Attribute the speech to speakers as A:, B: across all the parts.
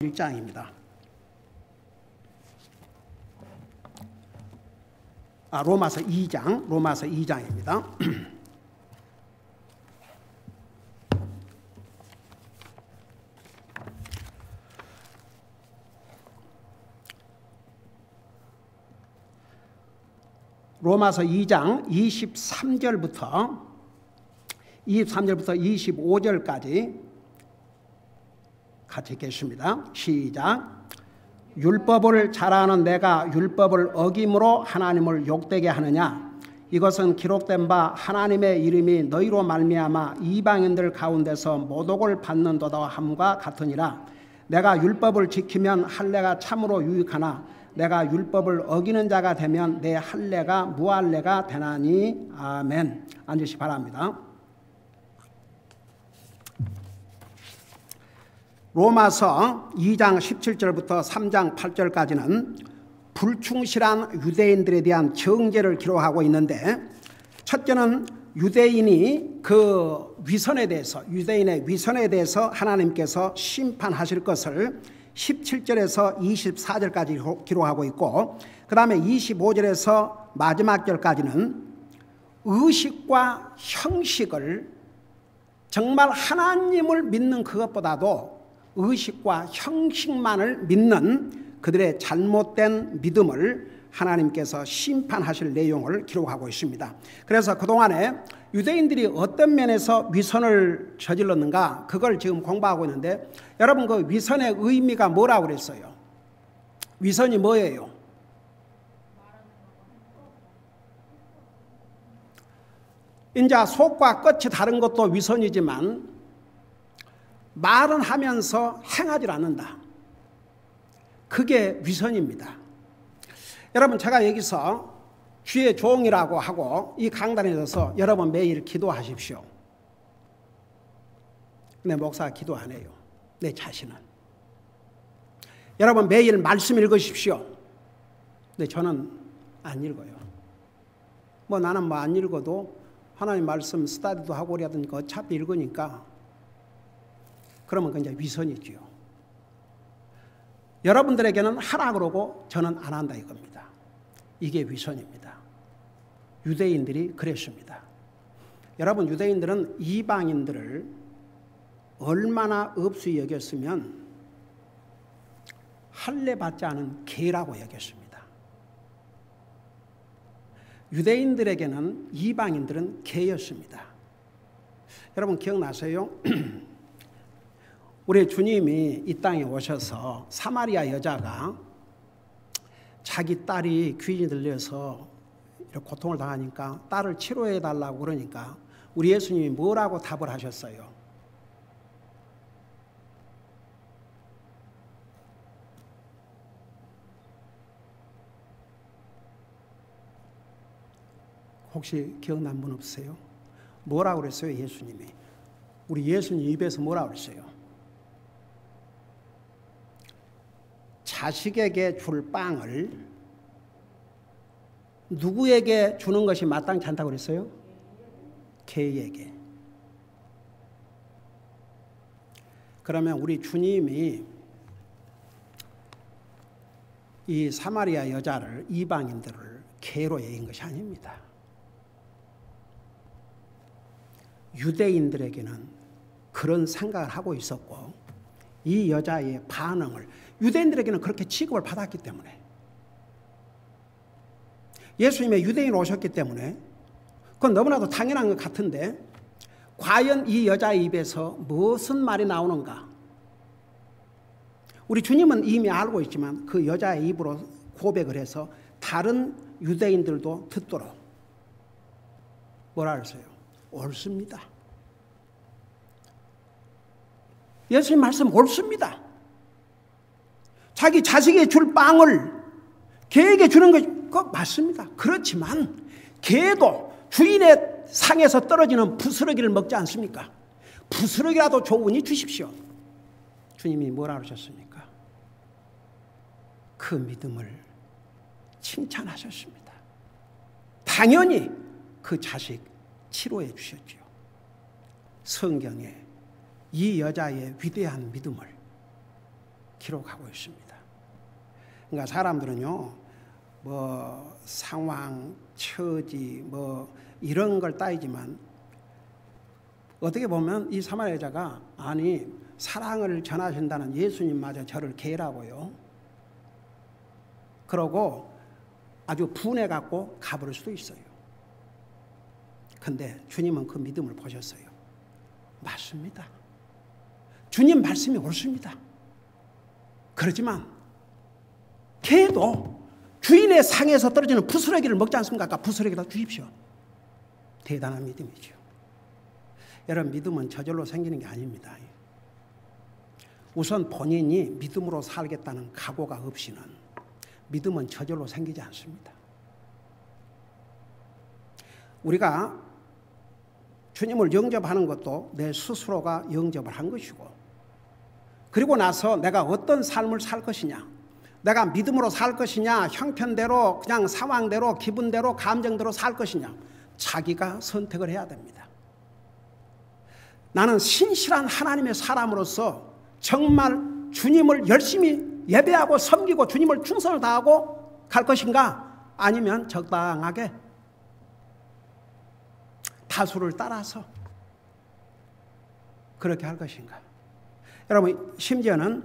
A: 1장입니다. 로마서 2장입니다. 로마서 2장 23절부터 25절까지 같이 읽겠습니다. 시작. 율법을 잘하는 내가 율법을 어김으로 하나님을 욕되게 하느냐? 이것은 기록된 바 하나님의 이름이 너희로 말미암아 이방인들 가운데서 모독을 받는도다 함과 같으니라. 내가 율법을 지키면 할례가 참으로 유익하나 내가 율법을 어기는 자가 되면 내 할례가 무할례가 되나니. 아멘. 앉으시 바랍니다. 로마서 2장 17절부터 3장 8절까지는 불충실한 유대인들에 대한 정죄를 기록하고 있는데, 첫째는 유대인의 위선에 대해서 하나님께서 심판하실 것을 17절에서 24절까지 기록하고 있고, 그 다음에 25절에서 마지막 절까지는 의식과 형식을, 정말 하나님을 믿는 그것보다도 의식과 형식만을 믿는 그들의 잘못된 믿음을 하나님께서 심판하실 내용을 기록하고 있습니다. 그래서 그동안에 유대인들이 어떤 면에서 위선을 저질렀는가, 그걸 지금 공부하고 있는데, 여러분 그 위선의 의미가 뭐라고 그랬어요? 위선이 뭐예요? 이제 속과 끝이 다른 것도 위선이지만 말은 하면서 행하지 않는다. 그게 위선입니다. 여러분, 제가 여기서 주의 종이라고 하고 이 강단에 서서 여러분 매일 기도하십시오. 내 목사가 기도 안 해요. 내 자신은. 여러분 매일 말씀 읽으십시오. 근데 저는 안 읽어요. 나는 안 읽어도 하나님 말씀 스타디도 하고 그러니까 어차피 읽으니까, 그러면 그냥 위선이지요. 여러분들에게는 하라 그러고 저는 안 한다 이겁니다. 이게 위선입니다. 유대인들이 그랬습니다. 여러분, 유대인들은 이방인들을 얼마나 업수히 여겼으면 할례 받지 않은 개라고 여겼습니다. 유대인들에게는 이방인들은 개였습니다. 여러분 기억나세요? 우리 주님이 이 땅에 오셔서 사마리아 여자가 자기 딸이 귀신이 들려서 이렇게 고통을 당하니까 딸을 치료해 달라고 그러니까 우리 예수님이 뭐라고 답을 하셨어요? 혹시 기억난 분 없으세요? 뭐라고 그랬어요, 예수님이? 우리 예수님 입에서 뭐라고 그랬어요? 자식에게 줄 빵을 누구에게 주는 것이 마땅치 않다고 그랬어요? 개에게. 그러면 우리 주님이 이 사마리아 여자를, 이방인들을 개로 여긴 것이 아닙니다. 유대인들에게는 그런 생각을 하고 있었고, 이 여자의 반응을 유대인들에게는 그렇게 취급을 받았기 때문에, 예수님의 유대인 오셨기 때문에 그건 너무나도 당연한 것 같은데, 과연 이 여자의 입에서 무슨 말이 나오는가? 우리 주님은 이미 알고 있지만 그 여자의 입으로 고백을 해서 다른 유대인들도 듣도록 뭐라 그랬어요? 옳습니다. 예수님 말씀 옳습니다. 자기 자식에게 줄 빵을 개에게 주는 것 그거 맞습니다. 그렇지만 개도 주인의 상에서 떨어지는 부스러기를 먹지 않습니까? 부스러기라도 좋으니 주십시오. 주님이 뭐라 그러셨습니까? 그 믿음을 칭찬하셨습니다. 당연히 그 자식 치료해 주셨지요. 성경에 이 여자의 위대한 믿음을 기록하고 있습니다. 그러니까 사람들은요, 뭐 상황, 처지, 뭐 이런 걸 따지지만 어떻게 보면 이 사마리아 여자가 아니 사랑을 전하신다는 예수님마저 저를 개라고요. 그러고 아주 분해갖고 가버릴 수도 있어요. 근데 주님은 그 믿음을 보셨어요. 맞습니다. 주님 말씀이 옳습니다. 그렇지만 개도 주인의 상에서 떨어지는 부스러기를 먹지 않습니까? 아까 부스러기를 주십시오. 대단한 믿음이죠. 여러분, 믿음은 저절로 생기는 게 아닙니다. 우선 본인이 믿음으로 살겠다는 각오가 없이는 믿음은 저절로 생기지 않습니다. 우리가 주님을 영접하는 것도 내 스스로가 영접을 한 것이고, 그리고 나서 내가 어떤 삶을 살 것이냐, 내가 믿음으로 살 것이냐, 형편대로 그냥 상황대로 기분대로 감정대로 살 것이냐, 자기가 선택을 해야 됩니다. 나는 신실한 하나님의 사람으로서 정말 주님을 열심히 예배하고 섬기고 주님을 충성을 다하고 갈 것인가, 아니면 적당하게 다수를 따라서 그렇게 할 것인가. 여러분, 심지어는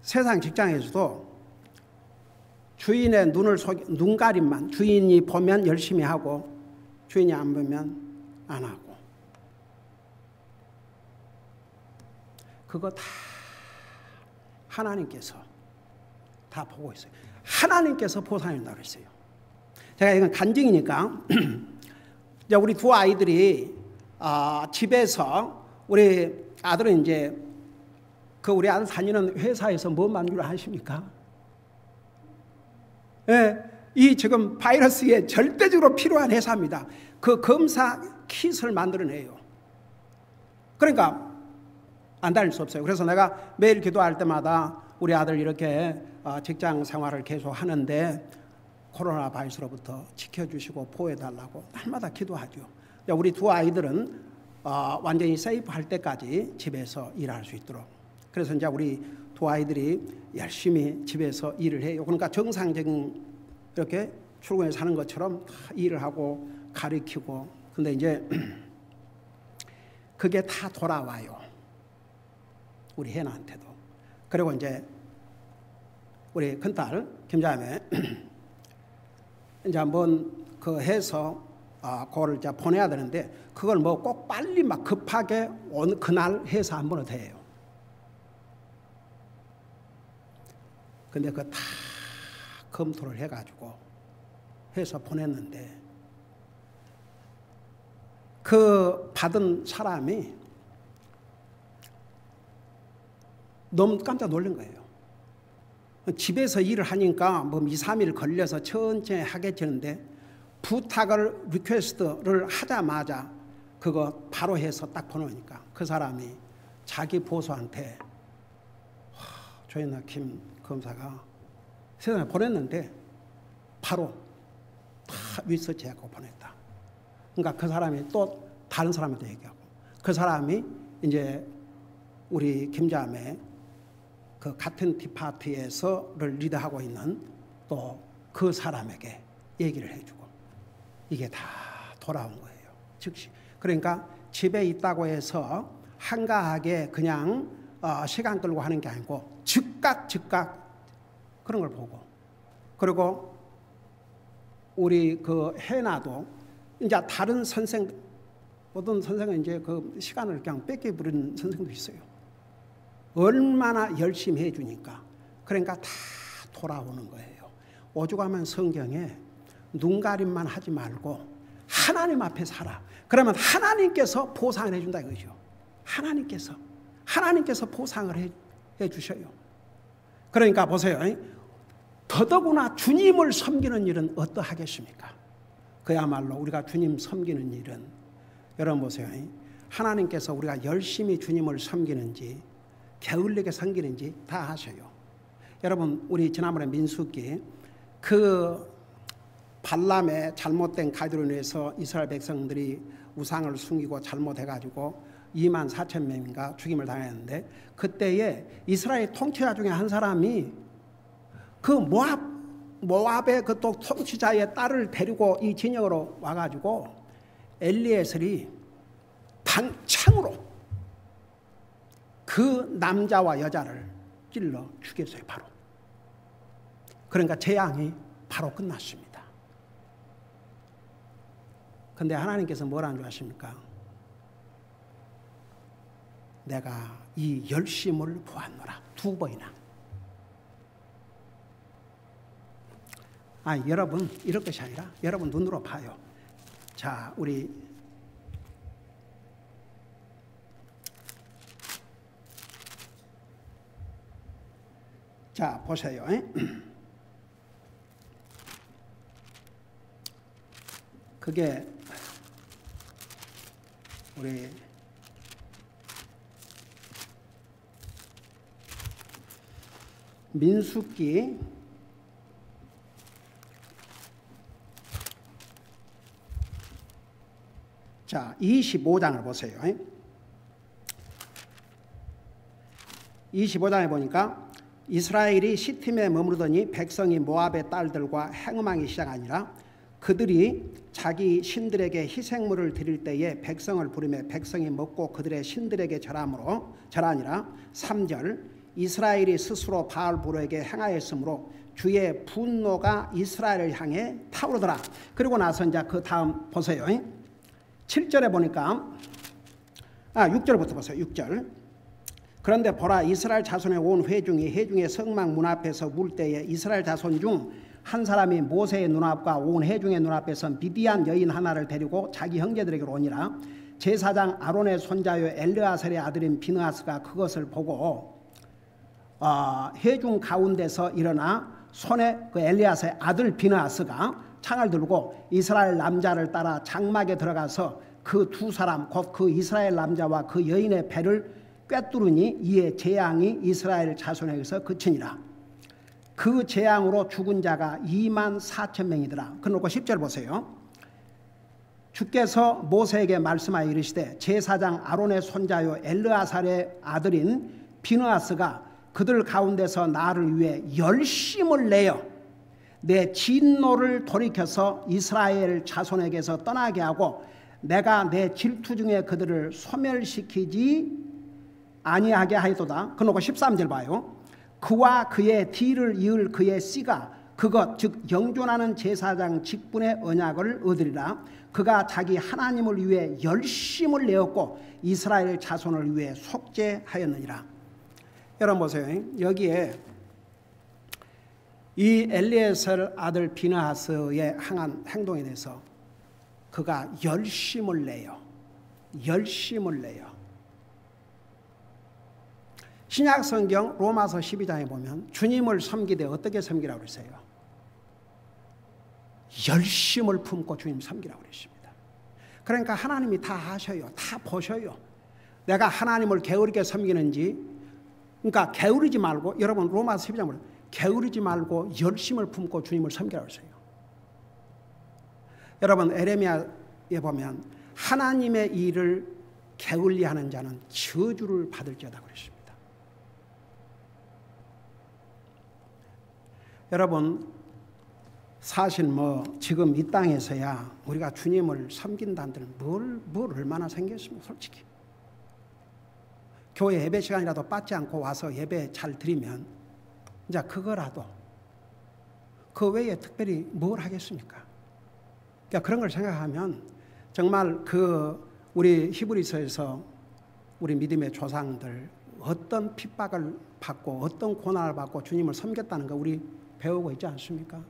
A: 세상 직장에서도 주인의 눈가림만, 주인이 보면 열심히 하고 주인이 안 보면 안 하고, 그거 다 하나님께서 다 보고 있어요. 하나님께서 보상해준다고 했어요. 제가 이건 간증이니까 이제 우리 두 아이들이 집에서, 우리 아들은 이제 우리 아들 다니는 회사에서 뭐 만들어 하십니까? 예, 이 지금 바이러스에 절대적으로 필요한 회사입니다. 그 검사 킷을 만들어내요. 그러니까 안 다닐 수 없어요. 그래서 내가 매일 기도할 때마다 우리 아들 이렇게 직장 생활을 계속 하는데 코로나 바이러스로부터 지켜주시고 보호해달라고 날마다 기도하죠. 우리 두 아이들은 완전히 세이프할 때까지 집에서 일할 수 있도록. 그래서 이제 우리 두 아이들이 열심히 집에서 일을 해요. 그러니까 정상적인 이렇게 출근해서 사는 것처럼 일을 하고 가르치고. 근데 이제 그게 다 돌아와요. 우리 혜나한테도. 그리고 이제 우리 큰딸 김자매 이제 한번 그 해서 그거를 이제 보내야 되는데, 그걸 뭐 꼭 빨리 막 급하게 온 그날 해서 한 번은 돼요. 근데 그거 다 검토를 해가지고 해서 보냈는데, 그 받은 사람이 너무 깜짝 놀란 거예요. 집에서 일을 하니까 뭐 2, 3일 걸려서 천천히 하겠지는데, 부탁을 리퀘스트를 하자마자 그거 바로 해서 딱 보내니까 그 사람이 자기 보수한테 조인나 김 검사가 세상에 보냈는데 바로 다 리서치하고 보냈다. 그러니까 그 사람이 또 다른 사람한테 얘기하고, 그 사람이 이제 우리 김자매 그 같은 디파트에서를 리드하고 있는 또 그 사람에게 얘기를 해주고, 이게 다 돌아온 거예요. 즉시. 그러니까 집에 있다고 해서 한가하게 그냥 시간 끌고 하는 게 아니고 즉각 그런 걸 보고, 그리고 우리 그 해나도 이제 다른 선생, 어떤 선생은 이제 그 시간을 그냥 뺏겨 부리는 선생도 있어요. 얼마나 열심히 해주니까. 그러니까 다 돌아오는 거예요. 오죽하면 성경에 눈가림만 하지 말고 하나님 앞에 살아. 그러면 하나님께서 보상을 해준다 이거죠. 하나님께서 보상을 해주셔요. 그러니까 보세요. 더더구나 주님을 섬기는 일은 어떠하겠습니까? 그야말로 우리가 주님 섬기는 일은, 여러분 보세요. 하나님께서 우리가 열심히 주님을 섬기는지 게을리게 섬기는지 다 아셔요. 여러분, 우리 지난번에 민수기 그 발람의 잘못된 가이드로 인해서 이스라엘 백성들이 우상을 숨기고 잘못해가지고 2만 4천 명인가 죽임을 당했는데, 그때에 이스라엘 통치자 중에 한 사람이 그 모압의 그 또 통치자의 딸을 데리고 이 진영으로 와가지고 엘리에셀이 단창으로 그 남자와 여자를 찔러 죽였어요. 바로. 그러니까 재앙이 바로 끝났습니다. 근데 하나님께서 뭐라는 줄 아십니까? 내가 이 열심을 보았노라. 2번이나. 여러분, 이럴 것이 아니라 여러분 눈으로 봐요. 자, 우리 자, 보세요. 그게 우리 민수기 25장을 보세요. 25장에 보니까 이스라엘이 시팀에 머무르더니 백성이 모압의 딸들과 행음하기 시작하니라. 그들이 자기 신들에게 희생물을 드릴 때에 백성을 부르며 백성이 먹고 그들의 신들에게 절하니라. 3절 이스라엘이 스스로 바알보로에게 행하였으므로 주의 분노가 이스라엘을 향해 타오르더라. 그리고 나서 이제 그 다음 보세요. 7절에 보니까 6절부터 보세요. 6절 그런데 보라 이스라엘 자손의 온 회중의 성막 문 앞에서 물 때에 이스라엘 자손 중 한 사람이 모세의 눈앞과 온 회중의 눈앞에서 미디안 여인 하나를 데리고 자기 형제들에게로 오니라. 제사장 아론의 손자요 엘르아살의 아들인 비느하스가 그것을 보고 회중 가운데서 일어나 손에 그 엘리아사의 아들 비느하스가 창을 들고 이스라엘 남자를 따라 장막에 들어가서 그 2사람 곧 그 이스라엘 남자와 그 여인의 배를 꿰뚫으니 이에 재앙이 이스라엘 자손에게서 그치니라. 그 재앙으로 죽은 자가 2만 4천 명이더라. 그러고 10절 보세요. 주께서 모세에게 말씀하여 이르시되 제사장 아론의 손자요 엘르아살의 아들인 비느하스가 그들 가운데서 나를 위해 열심을 내어 내 진노를 돌이켜서 이스라엘 자손에게서 떠나게 하고 내가 내 질투 중에 그들을 소멸시키지 아니하게 하였도다. 그러고 13절 봐요. 그와 그의 뒤를 이을 그의 씨가 그것 즉 영존하는 제사장 직분의 언약을 얻으리라. 그가 자기 하나님을 위해 열심을 내었고 이스라엘 자손을 위해 속죄하였느니라. 여러분 보세요. 여기에 이 엘리에셀 아들 비느하스의 행한 행동에 대해서 그가 열심을 내요. 신약 성경 로마서 12장에 보면 주님을 섬기되 어떻게 섬기라고 그랬어요? 열심을 품고 주님 섬기라고 그랬습니다. 그러니까 하나님이 다 하셔요. 다 보셔요. 내가 하나님을 게으르게 섬기는지. 그러니까 게으르지 말고, 여러분 로마서 12장을 게으르지 말고 열심을 품고 주님을 섬기라고 했어요. 여러분 에레미야에 보면 하나님의 일을 게을리하는 자는 저주를 받을지어다 그랬습니다. 여러분 사실 지금 이 땅에서야 우리가 주님을 섬긴다는 뭘 얼마나 생겼습니까? 솔직히 교회 예배 시간이라도 빠지 않고 와서 예배 잘 드리면 이제 그거라도 그 외에 특별히 뭘 하겠습니까? 그러니까 그런 걸 생각하면 정말 우리 히브리서에서 우리 믿음의 조상들 어떤 핍박을 받고 어떤 고난을 받고 주님을 섬겼다는 거 우리 배우고 있지 않습니까?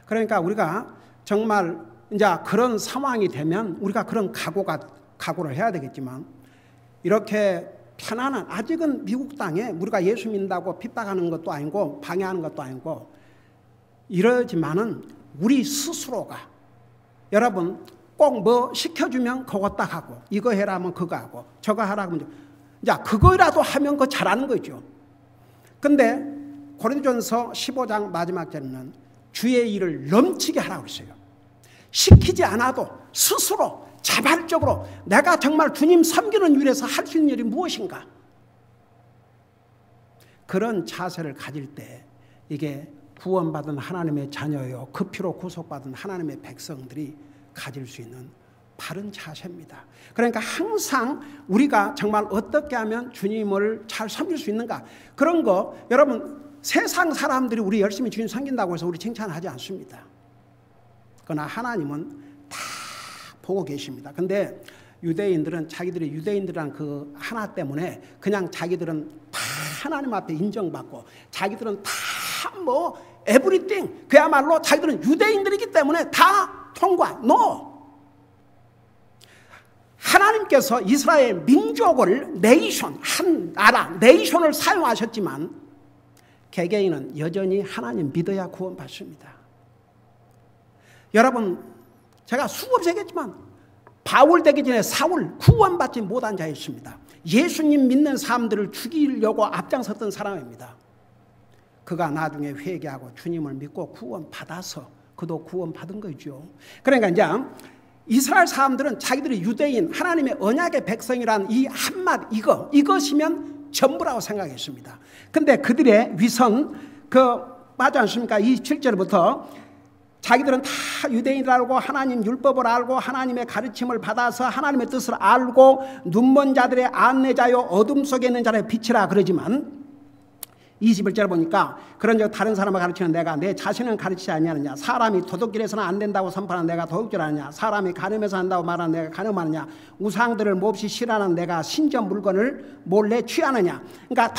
A: 그러니까 우리가 정말 이제 그런 상황이 되면 우리가 그런 각오를 해야 되겠지만 이렇게 편안한 아직은 미국 땅에 우리가 예수 믿는다고 핍박하는 것도 아니고 방해하는 것도 아니고 이러지만은 우리 스스로가 여러분 꼭 뭐 시켜주면 그거 딱 하고 이거 해라 하면 그거 하고 저거 하라 하면 이제 그거라도 하면 그거 잘하는 거죠. 근데 고린도전서 15장 마지막 절에는 주의 일을 넘치게 하라고 했어요. 시키지 않아도 스스로 자발적으로 내가 정말 주님 섬기는 일에서 할 수 있는 일이 무엇인가? 그런 자세를 가질 때 이게 구원받은 하나님의 자녀요, 그 피로 구속받은 하나님의 백성들이 가질 수 있는 바른 자세입니다. 그러니까 항상 우리가 정말 어떻게 하면 주님을 잘 섬길 수 있는가, 그런 거 여러분, 세상 사람들이 우리 열심히 주님 섬긴다고 해서 우리 칭찬하지 않습니다. 그러나 하나님은 다 보고 계십니다. 근데 유대인들은 자기들이 유대인들이란 그 하나 때문에 그냥 자기들은 다 하나님 앞에 인정받고 자기들은 다 뭐 에브리띵, 그야말로 자기들은 유대인들이기 때문에 다 통과. 하나님께서 이스라엘 민족을 네이션, 한 나라, 네이션을 사용하셨지만 개개인은 여전히 하나님 믿어야 구원받습니다. 여러분, 제가 수없이 얘기했지만 바울 되기 전에 사울 구원받지 못한 자였습니다. 예수님 믿는 사람들을 죽이려고 앞장섰던 사람입니다. 그가 나중에 회개하고 주님을 믿고 구원받아서 그도 구원받은 거죠. 그러니까 이제 이스라엘 사람들은 자기들이 유대인 하나님의 언약의 백성이란 이 한마디 이것이면 전부라고 생각했습니다. 근데 그들의 위선 맞지 않습니까? 이 7절부터 자기들은 다 유대인이라고 하나님 율법을 알고 하나님의 가르침을 받아서 하나님의 뜻을 알고 눈먼 자들의 안내자요 어둠 속에 있는 자의 빛이라 그러지만 21절 보니까 그런 적 다른 사람을 가르치는 내가 내 자신은 가르치지 아니하느냐, 사람이 도둑질해서는 안 된다고 선포하는 내가 도둑질하느냐, 사람이 간음해서 한다고 말하는 내가 간음하느냐, 우상들을 몹시 싫어하는 내가 신전 물건을 몰래 취하느냐. 그러니까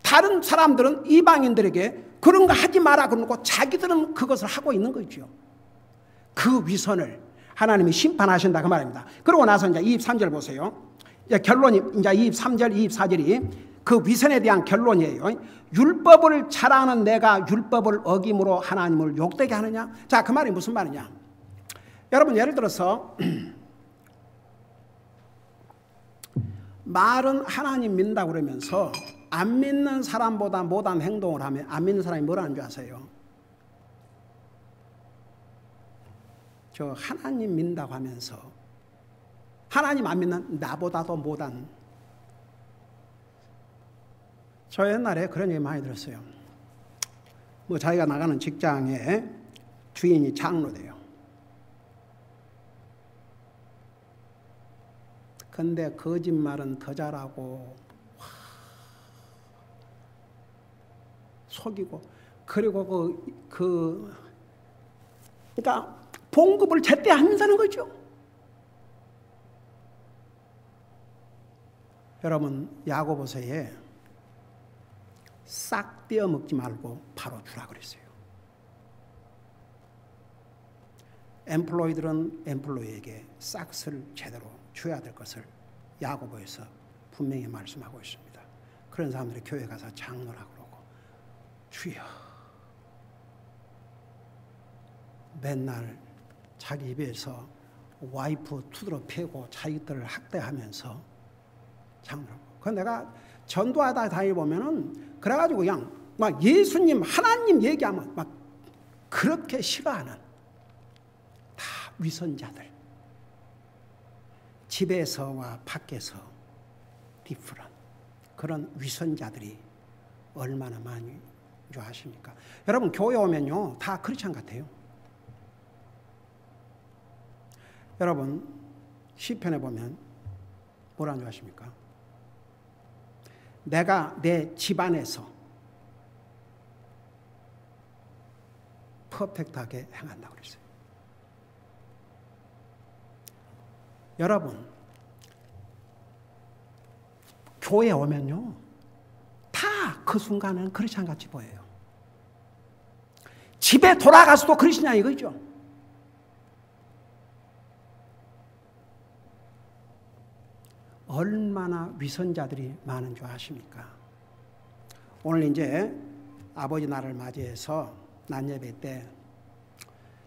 A: 다른 사람들은 이방인들에게 그런 거 하지 마라 그러고 자기들은 그것을 하고 있는 거죠. 그 위선을 하나님이 심판하신다 그 말입니다. 그러고 나서 이제 23절 보세요. 이제 결론이 이제 23절, 24절이 그 위선에 대한 결론이에요. 율법을 잘하는 내가 율법을 어김으로 하나님을 욕되게 하느냐? 자, 그 말이 무슨 말이냐? 여러분, 예를 들어서 말은 하나님 믿는다고 그러면서 안 믿는 사람보다 못한 행동을 하면 안 믿는 사람이 뭐라는 줄 아세요? 저 하나님 믿는다고 하면서 하나님 안 믿는 나보다도 못한. 저 옛날에 그런 얘기 많이 들었어요. 뭐 자기가 나가는 직장에 주인이 장로돼요. 근데 거짓말은 더 잘하고 속이고, 그리고 그러니까 봉급을 제때 안 준다는 거죠. 여러분, 야고보서에 싹 떼어 먹지 말고 바로 주라 그랬어요. 엠플로이들은 엠플로이에게 싹을 제대로 줘야 될 것을 야고보에서 분명히 말씀하고 있습니다. 그런 사람들이 교회 가서 장로라 그러고 주여, 맨날 자기 입에서 와이프 투드러 패고 자기들을 학대하면서 장로라고. 그 내가 전도하다 다니보면은 그래가지고 그냥 막 예수님, 하나님 얘기하면 막 그렇게 싫어하는 다 위선자들. 집에서와 밖에서 디프런 그런 위선자들이 얼마나 많이 줄 아십니까? 여러분, 교회 오면요 다 크리스찬 같아요. 여러분, 시편에 보면 뭐라는 줄 아십니까? 내가 내 집안에서 퍼펙트하게 행한다고 그랬어요. 여러분, 교회 오면요 다 그 순간은 크리스찬 같이 보여요. 집에 돌아가서도 크리스찬이야 이거죠. 얼마나 위선자들이 많은 줄 아십니까? 오늘 이제 아버지 날을 맞이해서 난예배 때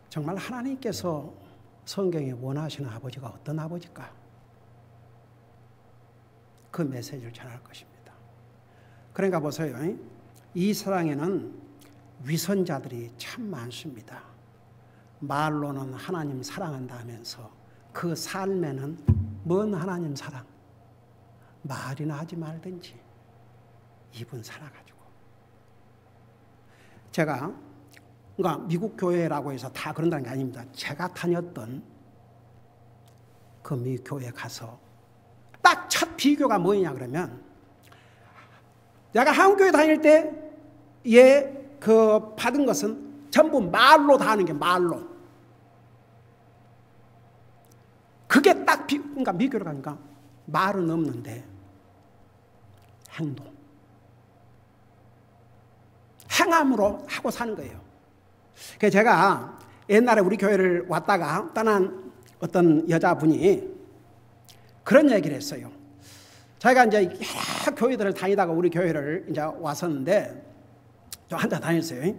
A: 정말 하나님께서 성경에 원하시는 아버지가 어떤 아버지일까? 그 메시지를 전할 것입니다. 그러니까 보세요. 이 세상에는 위선자들이 참 많습니다. 말로는 하나님 사랑한다 하면서 그 삶에는 뭔 하나님 사랑, 말이나 하지 말든지 이분 살아가지고. 제가 그러니까 미국 교회라고 해서 다 그런다는 게 아닙니다. 제가 다녔던 그 미국 교회에 가서 딱 첫 비교가 뭐냐 그러면, 내가 한국 교회 다닐 때 그 받은 것은 전부 말로 다 하는 게 말로. 그게 딱 그러니까 미국 교회로 가니까 말은 없는데 행동, 행함으로 하고 사는 거예요. 그래서 제가 옛날에 우리 교회를 왔다가 떠난 어떤 여자분이 그런 얘기를 했어요. 자기가 이제 여러 교회들을 다니다가 우리 교회를 이제 왔었는데 좀 한달 다녔어요.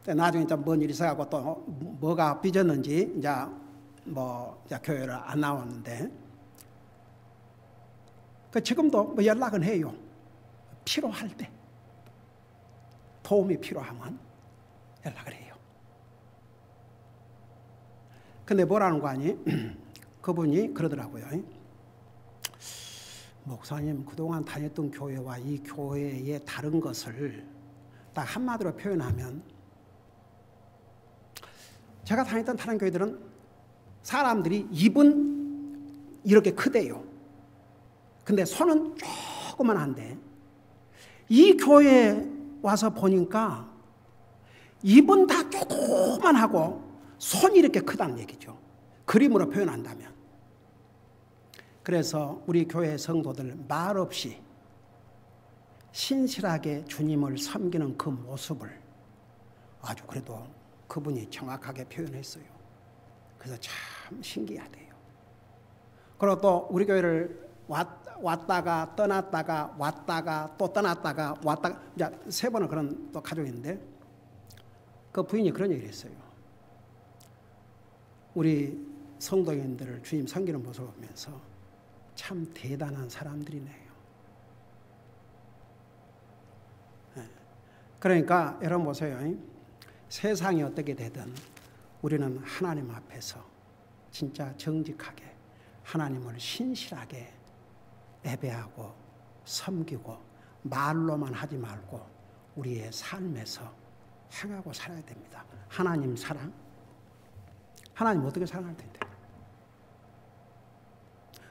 A: 나중에 좀 뭔 일이 있어가지고 또 뭐가 삐졌는지 이제 이제 교회를 안 나왔는데, 지금도 뭐 연락은 해요. 필요할 때, 도움이 필요하면 연락을 해요. 근데 뭐라는 거 아니? 그분이 그러더라고요. 목사님, 그동안 다녔던 교회와 이 교회의 다른 것을 딱 한마디로 표현하면, 제가 다녔던 다른 교회들은 사람들이 입은 이렇게 크대요. 근데 손은 조그만한데, 이 교회에 와서 보니까 입은 다 조그만하고 손이 이렇게 크다는 얘기죠. 그림으로 표현한다면. 그래서 우리 교회 성도들 말없이 신실하게 주님을 섬기는 그 모습을 아주 그래도 그분이 정확하게 표현했어요. 그래서 참 신기하대요. 그리고 또 우리 교회를 왔다가 떠났다가 왔다가 또 떠났다가 왔다가 이제 3번을 그런 또 가족인데, 그 부인이 그런 얘기를 했어요. 우리 성도인들을 주님 섬기는 모습을 보면서 참 대단한 사람들이네요. 그러니까 여러분 보세요. 세상이 어떻게 되든 우리는 하나님 앞에서 진짜 정직하게 하나님을 신실하게 예배하고 섬기고 말로만 하지 말고 우리의 삶에서 행하고 살아야 됩니다. 하나님 사랑, 하나님 어떻게 사랑할 텐데.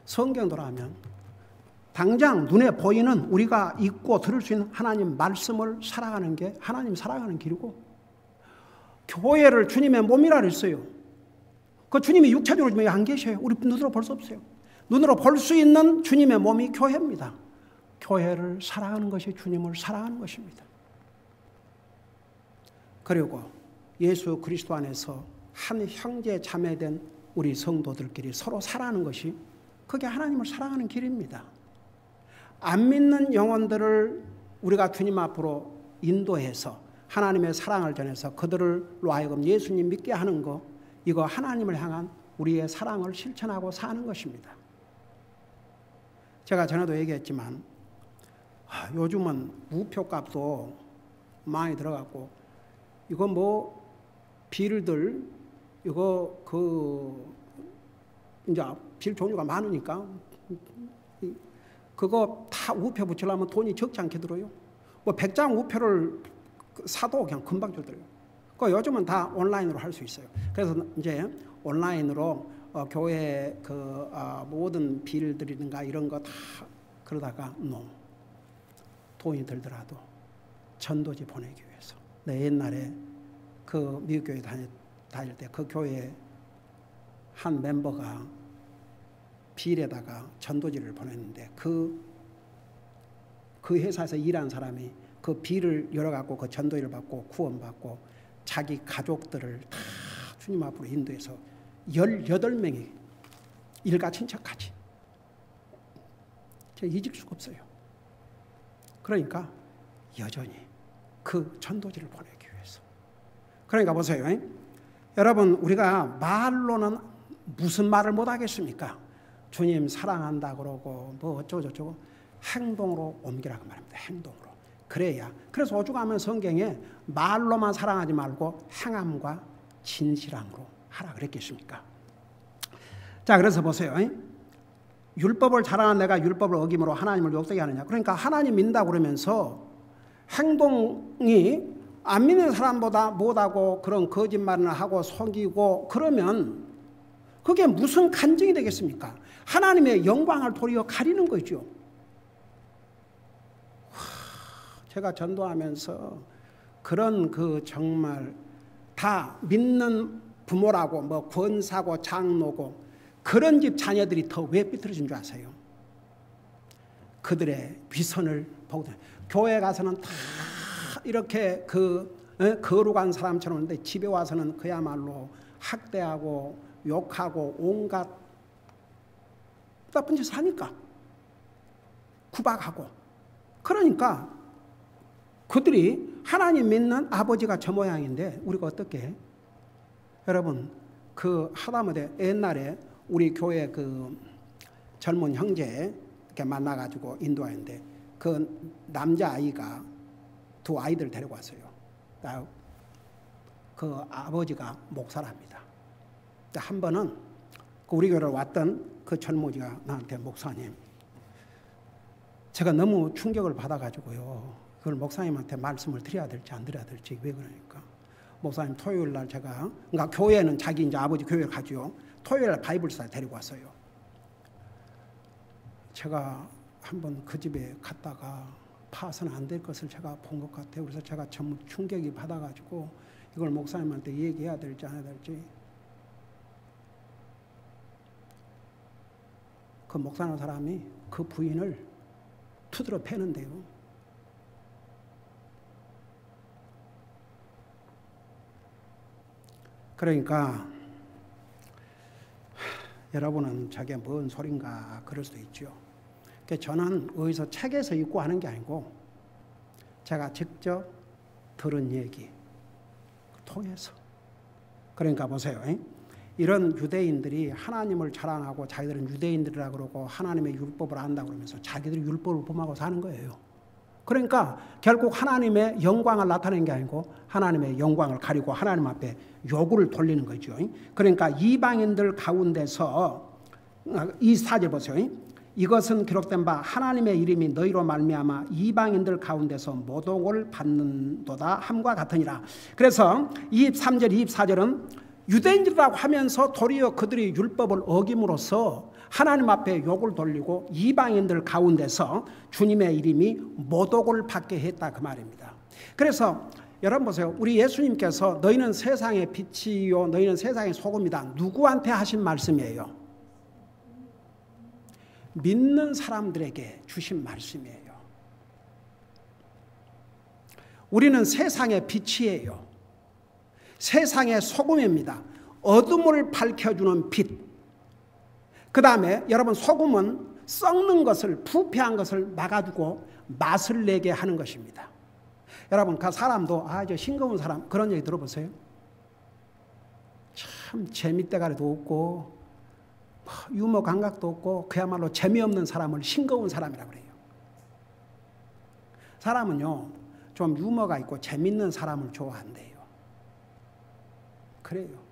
A: 성경 돌아가면 당장 눈에 보이는 우리가 읽고 들을 수 있는 하나님 말씀을 살아가는 게 하나님 살아가는 길이고, 교회를 주님의 몸이라 그랬어요. 그 주님이 육체적으로 지금 안 계셔요. 우리 눈으로 볼 수 없어요. 눈으로 볼 수 있는 주님의 몸이 교회입니다. 교회를 사랑하는 것이 주님을 사랑하는 것입니다. 그리고 예수 그리스도 안에서 한 형제 자매된 우리 성도들끼리 서로 사랑하는 것이, 그게 하나님을 사랑하는 길입니다. 안 믿는 영혼들을 우리가 주님 앞으로 인도해서 하나님의 사랑을 전해서 그들로 하여금 예수님 믿게 하는 거, 이거 하나님을 향한 우리의 사랑을 실천하고 사는 것입니다. 제가 전에도 얘기했지만 요즘은 우표값도 많이 들어갔고, 이거 뭐 빌들 이거 이제 빌 종류가 많으니까 그거 다 우표 붙이려면 돈이 적지 않게 들어요. 뭐 100장 우표를 사도 그냥 금방 주더라고요. 그 요즘은 다 온라인으로 할 수 있어요. 그래서 이제 온라인으로 교회 모든 빌들이든가 이런 거 다 그러다가 돈이 들더라도 전도지 보내기 위해서. 내 옛날에 그 미국 교회 다닐 때 그 교회 한 멤버가 빌에다가 전도지를 보냈는데 그 회사에서 일한 사람이 그 빌을 열어갖고 그 전도지를 받고 구원받고 자기 가족들을 다 주님 앞으로 인도해서 18명이 일가 친척까지. 제가 잊을 수가 없어요. 그러니까 여전히 그 전도지를 보내기 위해서. 그러니까 보세요. 여러분, 우리가 말로는 무슨 말을 못 하겠습니까? 주님 사랑한다 그러고 뭐 어쩌고저쩌고 행동으로 옮기라고 말합니다. 행동으로. 그래야. 그래서 오죽하면 성경에 말로만 사랑하지 말고 행함과 진실함으로 하라 그랬겠습니까? 자, 그래서 보세요. 율법을 잘하는 내가 율법을 어김으로 하나님을 욕되게 하느냐. 그러니까 하나님 믿는다고 그러면서 행동이 안 믿는 사람보다 못하고 그런 거짓말을 하고 속이고 그러면 그게 무슨 간증이 되겠습니까? 하나님의 영광을 도리어 가리는 거죠. 제가 전도하면서 그런 정말 다 믿는 부모라고 뭐 권사고 장로고 그런 집 자녀들이 더 왜 삐뚤어진 줄 아세요? 그들의 위선을 보고 교회 가서는 다 이렇게 거룩한 사람처럼 하는데 집에 와서는 그야말로 학대하고 욕하고 온갖 나쁜 짓을 하니까 구박하고 그러니까 그들이 하나님 믿는 아버지가 저 모양인데 우리가 어떻게 해? 여러분 하다못해 옛날에 우리 교회 젊은 형제 이렇게 만나가지고 인도하는데 그 남자아이가 두 아이들 데리고 왔어요. 그 아버지가 목사랍니다. 한 번은 우리 교회로 왔던 그 젊은이가 나한테 목사님 제가 너무 충격을 받아가지고요. 그걸 목사님한테 말씀을 드려야 될지 안 드려야 될지 왜 그러니까 목사님 토요일 날 제가 그러니까 교회는 자기 이제 아버지 교회를 가죠. 토요일 날 바이블사 데리고 왔어요. 제가 한번 그 집에 갔다가 파서는 안 될 것을 제가 본 것 같아요. 그래서 제가 전부 충격이 받아가지고 이걸 목사님한테 얘기해야 될지 안 해야 될지 그 목사라는 사람이 그 부인을 투드러 패는데요. 그러니까 여러분은 저게 뭔 소린가 그럴 수도 있죠. 저는 어디서 책에서 읽고 하는 게 아니고 제가 직접 들은 얘기 통해서 그러니까 보세요. 이런 유대인들이 하나님을 자랑하고 자기들은 유대인들이라 그러고 하나님의 율법을 안다고 그러면서 자기들이 율법을 범하고 사는 거예요. 그러니까 결국 하나님의 영광을 나타내는 게 아니고 하나님의 영광을 가리고 하나님 앞에 요구를 돌리는 거죠. 그러니까 이방인들 가운데서 24절 보세요. 이것은 기록된 바 하나님의 이름이 너희로 말미암아 이방인들 가운데서 모독을 받는도다 함과 같으니라. 그래서 23절 24절은 유대인들이라고 하면서 도리어 그들이 율법을 어김으로써 하나님 앞에 욕을 돌리고 이방인들 가운데서 주님의 이름이 모독을 받게 했다 그 말입니다. 그래서 여러분 보세요. 우리 예수님께서 너희는 세상의 빛이요 너희는 세상의 소금이다. 누구한테 하신 말씀이에요? 믿는 사람들에게 주신 말씀이에요. 우리는 세상의 빛이에요. 세상의 소금입니다. 어둠을 밝혀주는 빛. 그 다음에 여러분 소금은 썩는 것을 부패한 것을 막아주고 맛을 내게 하는 것입니다. 여러분 그 사람도 저 싱거운 사람 그런 얘기 들어보세요. 참 재밌대가리도 없고 유머 감각도 없고 그야말로 재미없는 사람을 싱거운 사람이라고 그래요. 사람은요 좀 유머가 있고 재밌는 사람을 좋아한대요. 그래요.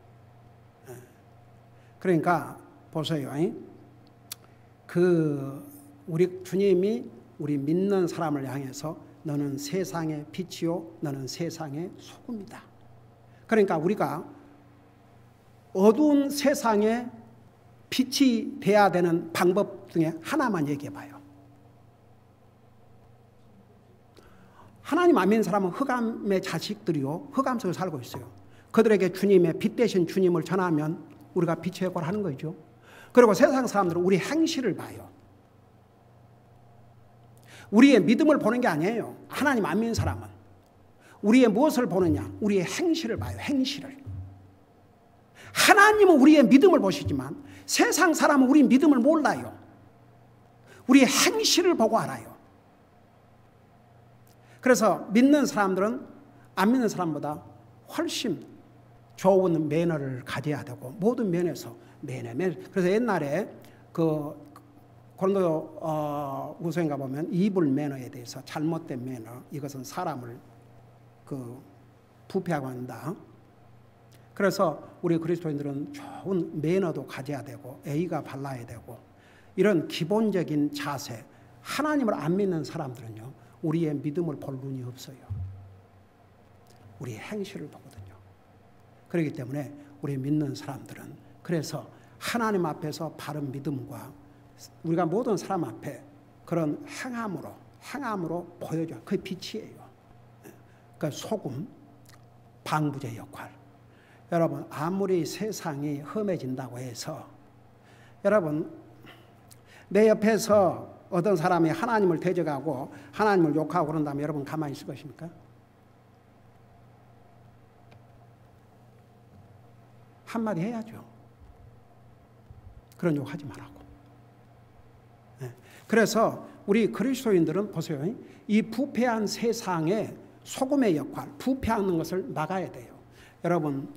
A: 그러니까 보세요. 우리 주님이 우리 믿는 사람을 향해서 너는 세상의 빛이요 너는 세상의 소금이다. 그러니까 우리가 어두운 세상에 빛이 돼야 되는 방법 중에 하나만 얘기해 봐요. 하나님 안 믿는 사람은 흑암의 자식들이요 흑암 속에 살고 있어요. 그들에게 주님의 빛 대신 주님을 전하면 우리가 빛의 역할을 하는 거죠. 그리고 세상 사람들은 우리 행실을 봐요. 우리의 믿음을 보는 게 아니에요. 하나님 안 믿는 사람은 우리의 무엇을 보느냐? 우리의 행실을 봐요. 행실을. 하나님은 우리의 믿음을 보시지만 세상 사람은 우리 믿음을 몰라요. 우리의 행실을 보고 알아요. 그래서 믿는 사람들은 안 믿는 사람보다 훨씬 좋은 매너를 가져야 되고 모든 면에서 매너. 그래서 옛날에 고린도 후서인가 보면 이불 매너에 대해서 잘못된 매너 이것은 사람을 부패하고 한다. 그래서 우리 그리스도인들은 좋은 매너도 가져야 되고 예의가 발라야 되고 이런 기본적인 자세, 하나님을 안 믿는 사람들은요 우리의 믿음을 볼 눈이 없어요. 우리의 행실을 보거든요. 그렇기 때문에 우리 믿는 사람들은 그래서 하나님 앞에서 바른 믿음과 우리가 모든 사람 앞에 그런 행함으로 보여줘요. 그게 빛이에요. 그러니까 소금, 방부제 역할. 여러분 아무리 세상이 험해진다고 해서 여러분 내 옆에서 어떤 사람이 하나님을 대적하고 하나님을 욕하고 그런다면 여러분 가만히 있을 것입니까? 한마디 해야죠. 그런 욕하지 말라고. 그래서 우리 그리스도인들은 보세요. 이 부패한 세상에 소금의 역할, 부패하는 것을 막아야 돼요. 여러분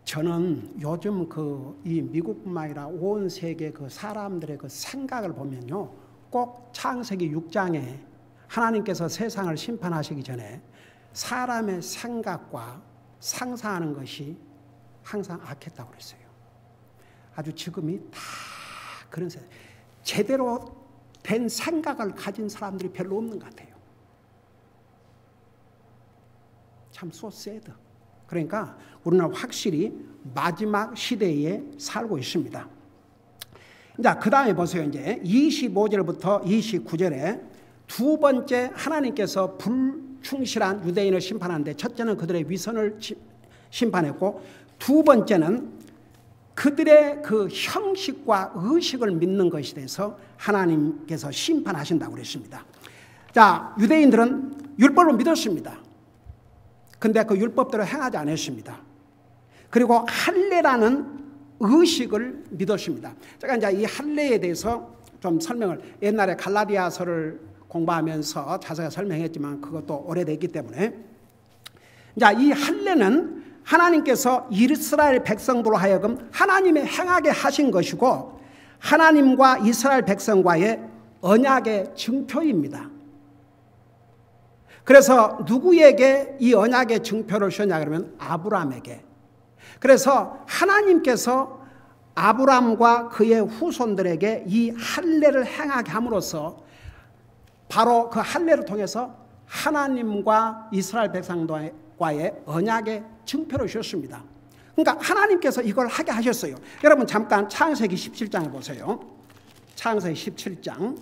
A: 저는 요즘 이 미국뿐만 아니라 온 세계 그 사람들의 그 생각을 보면요, 꼭 창세기 6장에 하나님께서 세상을 심판하시기 전에 사람의 생각과 상상하는 것이 항상 악했다고 그랬어요. 아주 지금이 다 그런 세상, 제대로 된 생각을 가진 사람들이 별로 없는 것 같아요. 참 so sad. 그러니까 우리는 확실히 마지막 시대에 살고 있습니다. 자, 그 다음에 보세요. 이제 25절부터 29절에 두 번째 하나님께서 불충실한 유대인을 심판하는데, 첫째는 그들의 위선을 심판했고, 두 번째는 그들의 그 형식과 의식을 믿는 것에 대해서 하나님께서 심판하신다고 그랬습니다. 자, 유대인들은 율법을 믿었습니다. 근데 그 율법대로 행하지 않았습니다. 그리고 할례라는 의식을 믿었습니다. 제가 이제 이 할례에 대해서 좀 설명을, 옛날에 갈라디아서를 공부하면서 자세히 설명했지만 그것도 오래됐기 때문에, 자, 이 할례는 하나님께서 이스라엘 백성들로 하여금 하나님의 행하게 하신 것이고 하나님과 이스라엘 백성과의 언약의 증표입니다. 그래서 누구에게 이 언약의 증표를 주셨냐 그러면 아브라함에게. 그래서 하나님께서 아브라함과 그의 후손들에게 이 할례를 행하게 함으로써 바로 그 할례를 통해서 하나님과 이스라엘 백성과의 언약의 증표를 주셨습니다. 그러니까 하나님께서 이걸 하게 하셨어요. 여러분 잠깐 창세기 17장을 보세요. 창세기 17장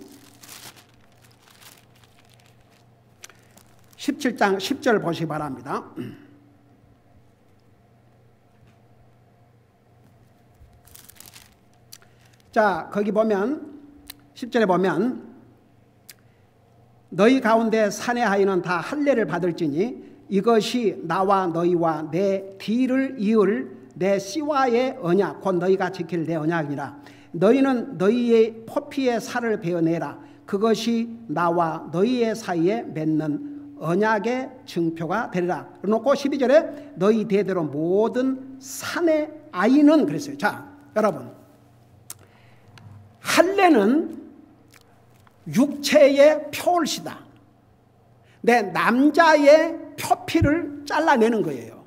A: 10절 보시기 바랍니다. 자, 거기 보면 10절에 보면 너희 가운데 사내 하인은 다 할례를 받을지니 이것이 나와 너희와 내 뒤를 이을 내 씨와의 언약 곧 너희가 지킬 내 언약이니라. 너희는 너희의 포피의 살을 베어내라. 그것이 나와 너희의 사이에 맺는 언약의 증표가 되리라. 그래놓고 12절에 너희 대대로 모든 사내 아이는 그랬어요. 자, 여러분 할례는 육체의 표울시다. 내 남자의 표피를 잘라내는 거예요.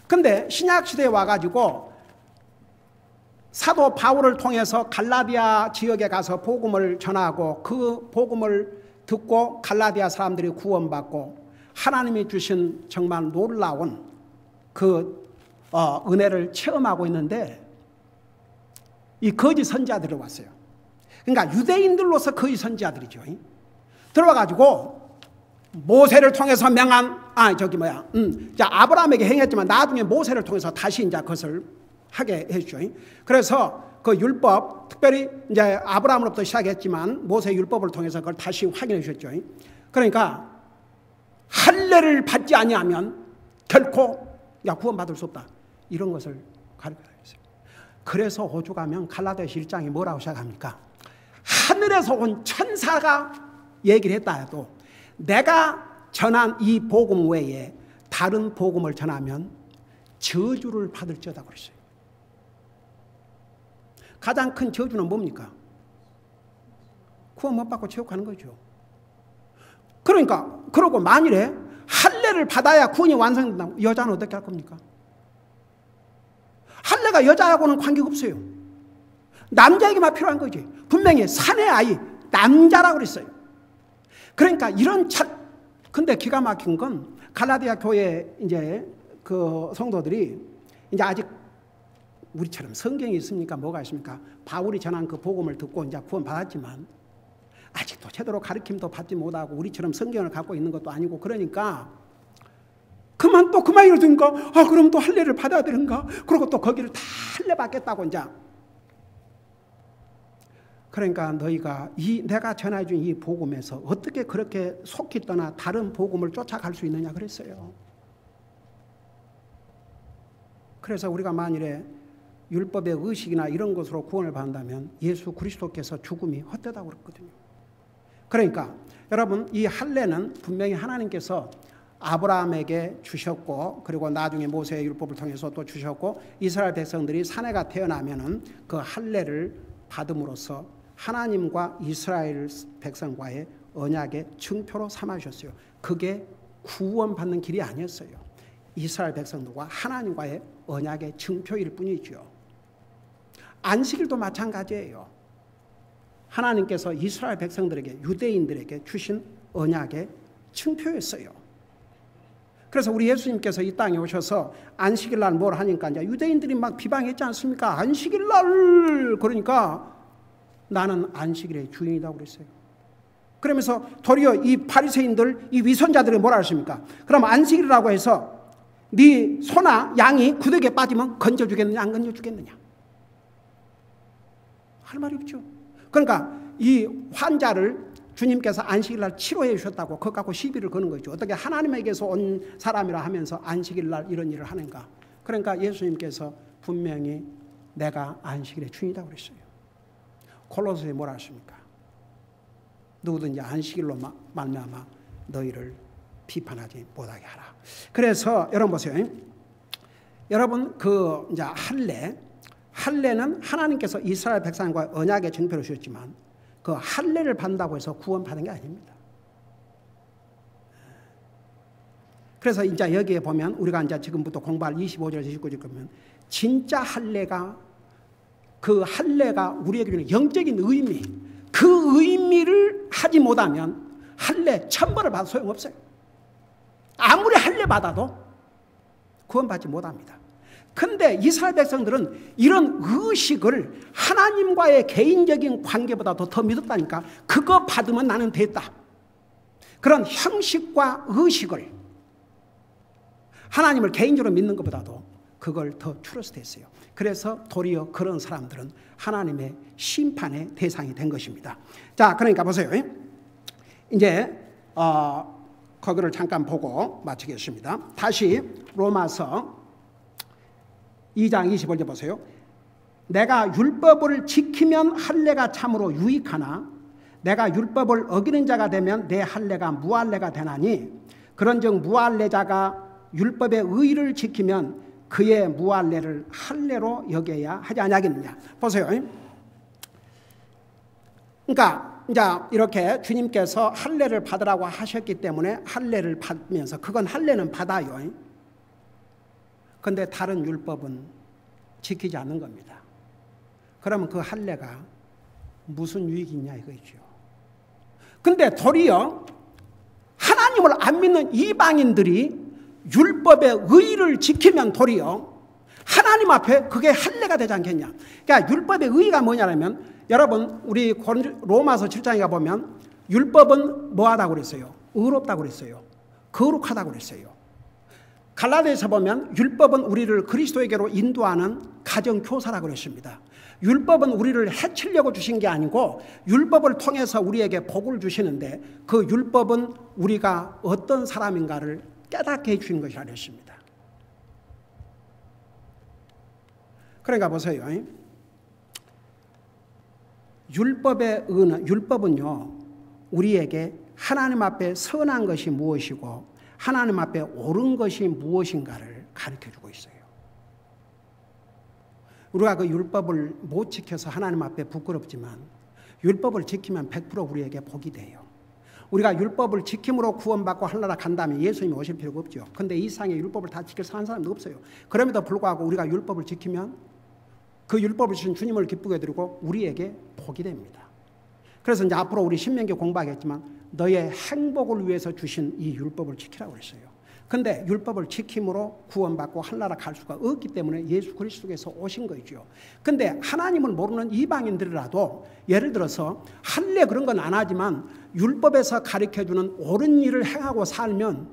A: 근데 신약시대에 와가지고 사도 바울을 통해서 갈라디아 지역에 가서 복음을 전하고 그 복음을 듣고 갈라디아 사람들이 구원받고 하나님이 주신 정말 놀라운 그 은혜를 체험하고 있는데 이 거짓 선지자들이 왔어요. 그러니까 유대인들로서 거짓 선지자들이죠. 들어와가지고 모세를 통해서 명한 자, 아브라함에게 행했지만 나중에 모세를 통해서 다시 이제 그것을 하게 해주죠. 그래서 그 율법, 특별히 이제 아브라함으로부터 시작했지만 모세 율법을 통해서 그걸 다시 확인해 주셨죠. 그러니까 할례를 받지 아니하면 결코 구원받을 수 없다. 이런 것을 가르쳐야 했어요. 그래서 오죽하면 갈라디아서 1장이 뭐라고 시작합니까? 하늘에서 온 천사가 얘기를 했다 해도 내가 전한 이 복음 외에 다른 복음을 전하면 저주를 받을지어다 그랬어요. 가장 큰 저주는 뭡니까? 구원 못 받고 지옥 가는 거죠. 그러니까 그러고 만일에 할례를 받아야 구원이 완성된다고. 여자는 어떻게 할 겁니까? 할례가 여자하고는 관계가 없어요. 남자에게만 필요한 거지. 분명히 사내 아이, 남자라고 그랬어요. 그러니까 근데 기가 막힌 건 갈라디아 교회 이제 그 성도들이 이제 아직 우리처럼 성경이 있습니까? 뭐가 있습니까? 바울이 전한 그 복음을 듣고 이제 구원 받았지만 아직도 제대로 가르침도 받지 못하고 우리처럼 성경을 갖고 있는 것도 아니고 그러니까 그만 얘기를 듣는가? 그럼 또 할례를 받아야 되는가? 그리고 또 거기를 다 할례 받겠다고 이제. 그러니까 너희가 내가 전해준 이 복음에서 어떻게 그렇게 속히 떠나 다른 복음을 쫓아갈 수 있느냐 그랬어요. 그래서 우리가 만일에 율법의 의식이나 이런 것으로 구원을 받는다면 예수 그리스도께서 죽음이 헛되다고 그랬거든요. 그러니까 여러분 이 할례는 분명히 하나님께서 아브라함에게 주셨고 그리고 나중에 모세의 율법을 통해서 또 주셨고 이스라엘 백성들이 사내가 태어나면은 그 할례를 받음으로써 하나님과 이스라엘 백성과의 언약의 증표로 삼아주셨어요. 그게 구원받는 길이 아니었어요. 이스라엘 백성들과 하나님과의 언약의 증표일 뿐이죠. 안식일도 마찬가지예요. 하나님께서 이스라엘 백성들에게 유대인들에게 주신 언약의 증표였어요. 그래서 우리 예수님께서 이 땅에 오셔서 안식일날 뭘 하니까 이제 유대인들이 막 비방했지 않습니까? 안식일날 그러니까 나는 안식일의 주인이라고 그랬어요. 그러면서 도리어 이 바리새인들 이 위선자들이 뭐라 하십니까? 그럼 안식일이라고 해서 네 소나 양이 구덩이에 빠지면 건져주겠느냐 안 건져주겠느냐 할 말이 없죠. 그러니까 이 환자를 주님께서 안식일날 치료해 주셨다고 그거 갖고 시비를 거는 거죠. 어떻게 하나님에게서 온 사람이라 하면서 안식일날 이런 일을 하는가. 그러니까 예수님께서 분명히 내가 안식일의 주인이라고 그랬어요. 골로새에 뭐라 하십니까? 누구든지 안식일로 말미암아 너희를 비판하지 못하게 하라. 그래서 여러분 보세요. 여러분 그 이제 할례는 하나님께서 이스라엘 백성과 언약의 증표를 주셨지만 그 할례를 받는다고 해서 구원받은 게 아닙니다. 그래서 이제 여기에 보면 우리가 이제 지금부터 공부할 25절 29절 보면 진짜 할례가 그 할례가 우리에게 주는 영적인 의미 그 의미를 하지 못하면 할례 천벌을 받아도 소용없어요. 아무리 할례 받아도 구원받지 못합니다. 근데 이스라엘 백성들은 이런 의식을 하나님과의 개인적인 관계보다도 더 믿었다니까. 그거 받으면 나는 됐다. 그런 형식과 의식을 하나님을 개인적으로 믿는 것보다도 그걸 더 트러스트했어요. 그래서 도리어 그런 사람들은 하나님의 심판의 대상이 된 것입니다. 자, 그러니까 보세요. 이제 거기를 잠깐 보고 마치겠습니다. 다시 로마서 2장 25절 보세요. 내가 율법을 지키면 할례가 참으로 유익하나 내가 율법을 어기는 자가 되면 내 할례가 무할례가 되나니 그런즉 무할례자가 율법의 의를 지키면 그의 무할례를 할례로 여겨야 하지 아니하겠느냐. 보세요. 그러니까 이제 이렇게 주님께서 할례를 받으라고 하셨기 때문에 할례를 받으면서 그건 할례는 받아요. 그런데 다른 율법은 지키지 않는 겁니다. 그러면 그 할례가 무슨 유익이 있냐 이거죠. 근데 도리어 하나님을 안 믿는 이방인들이 율법의 의를 지키면 도리어 하나님 앞에 그게 할례가 되지 않겠냐. 그러니까 율법의 의가 뭐냐면 여러분 우리 로마서 7장에 가보면 율법은 뭐하다고 그랬어요? 의롭다고 그랬어요. 거룩하다고 그랬어요. 갈라디아서 보면 율법은 우리를 그리스도에게로 인도하는 가정교사라고 그랬습니다. 율법은 우리를 해치려고 주신 게 아니고 율법을 통해서 우리에게 복을 주시는데 그 율법은 우리가 어떤 사람인가를 깨닫게 해주는 것이라 그랬습니다. 그러니까 보세요. 율법은요 우리에게 하나님 앞에 선한 것이 무엇이고 하나님 앞에 옳은 것이 무엇인가를 가르쳐주고 있어요. 우리가 그 율법을 못 지켜서 하나님 앞에 부끄럽지만 율법을 지키면 100% 우리에게 복이 돼요. 우리가 율법을 지킴으로 구원받고 하늘나라 간다면 예수님이 오실 필요가 없죠. 근데 이 세상에 율법을 다 지킬 사는 사람도 없어요. 그럼에도 불구하고 우리가 율법을 지키면 그 율법을 주신 주님을 기쁘게 드리고 우리에게 복이 됩니다. 그래서 이제 앞으로 우리 신명기 공부하겠지만 너의 행복을 위해서 주신 이 율법을 지키라고 그랬어요. 근데 율법을 지킴으로 구원받고 하늘나라 갈 수가 없기 때문에 예수 그리스도께서 오신 거죠. 근데 하나님을 모르는 이방인들이라도 예를 들어서 할례 그런 건 안 하지만 율법에서 가르쳐주는 옳은 일을 행하고 살면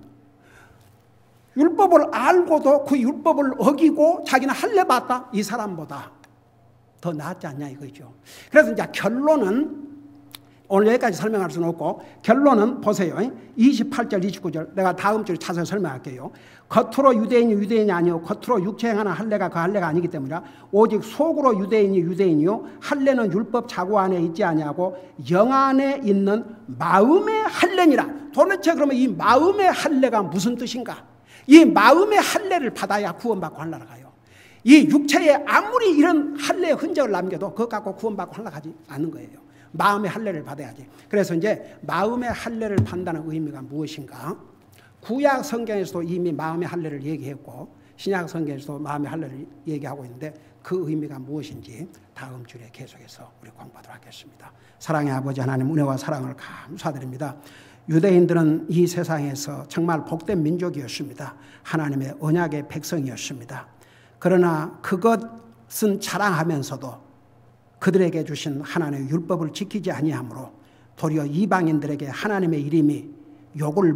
A: 율법을 알고도 그 율법을 어기고 자기는 할례 받다 이 사람보다 더 낫지 않냐 이거죠. 그래서 이제 결론은 오늘 여기까지 설명할 수는 없고 결론은 보세요. 28절 29절 내가 다음 주에 자세히 설명할게요. 겉으로 유대인이 아니요 겉으로 육체 행하는 할례가 그 할례가 아니기 때문이라 오직 속으로 유대인이요 할례는 율법 자고 안에 있지 아니하고 영 안에 있는 마음의 할례니라. 도대체 그러면 이 마음의 할례가 무슨 뜻인가? 이 마음의 할례를 받아야 구원받고 하늘나라 가요. 이 육체에 아무리 이런 할례의 흔적을 남겨도 그것 갖고 구원받고 하늘나라 가지 않는 거예요. 마음의 할례를 받아야지. 그래서 이제 마음의 할례를 받는다는 의미가 무엇인가? 구약 성경에서도 이미 마음의 할례를 얘기했고 신약 성경에서도 마음의 할례를 얘기하고 있는데 그 의미가 무엇인지 다음 주에 계속해서 우리 공부하도록 하겠습니다. 사랑의 아버지 하나님 은혜와 사랑을 감사드립니다. 유대인들은 이 세상에서 정말 복된 민족이었습니다. 하나님의 언약의 백성이었습니다. 그러나 그것은 자랑하면서도 그들에게 주신 하나님의 율법을 지키지 아니하므로 도리어 이방인들에게 하나님의 이름에 욕을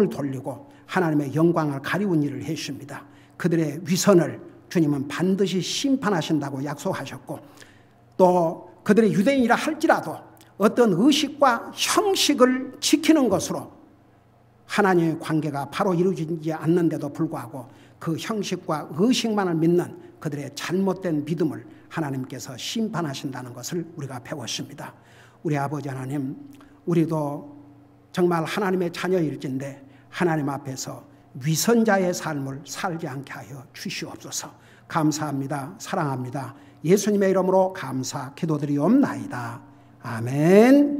A: 돌리고 하나님의 영광을 가리운 일을 했습니다. 그들의 위선을 주님은 반드시 심판하신다고 약속하셨고 또 그들의 유대인이라 할지라도 어떤 의식과 형식을 지키는 것으로 하나님의 관계가 바로 이루어지지 않는데도 불구하고 그 형식과 의식만을 믿는 그들의 잘못된 믿음을 하나님께서 심판하신다는 것을 우리가 배웠습니다. 우리 아버지 하나님, 우리도 정말 하나님의 자녀일진데 하나님 앞에서 위선자의 삶을 살지 않게 하여 주시옵소서. 감사합니다. 사랑합니다. 예수님의 이름으로 감사 기도드리옵나이다. 아멘.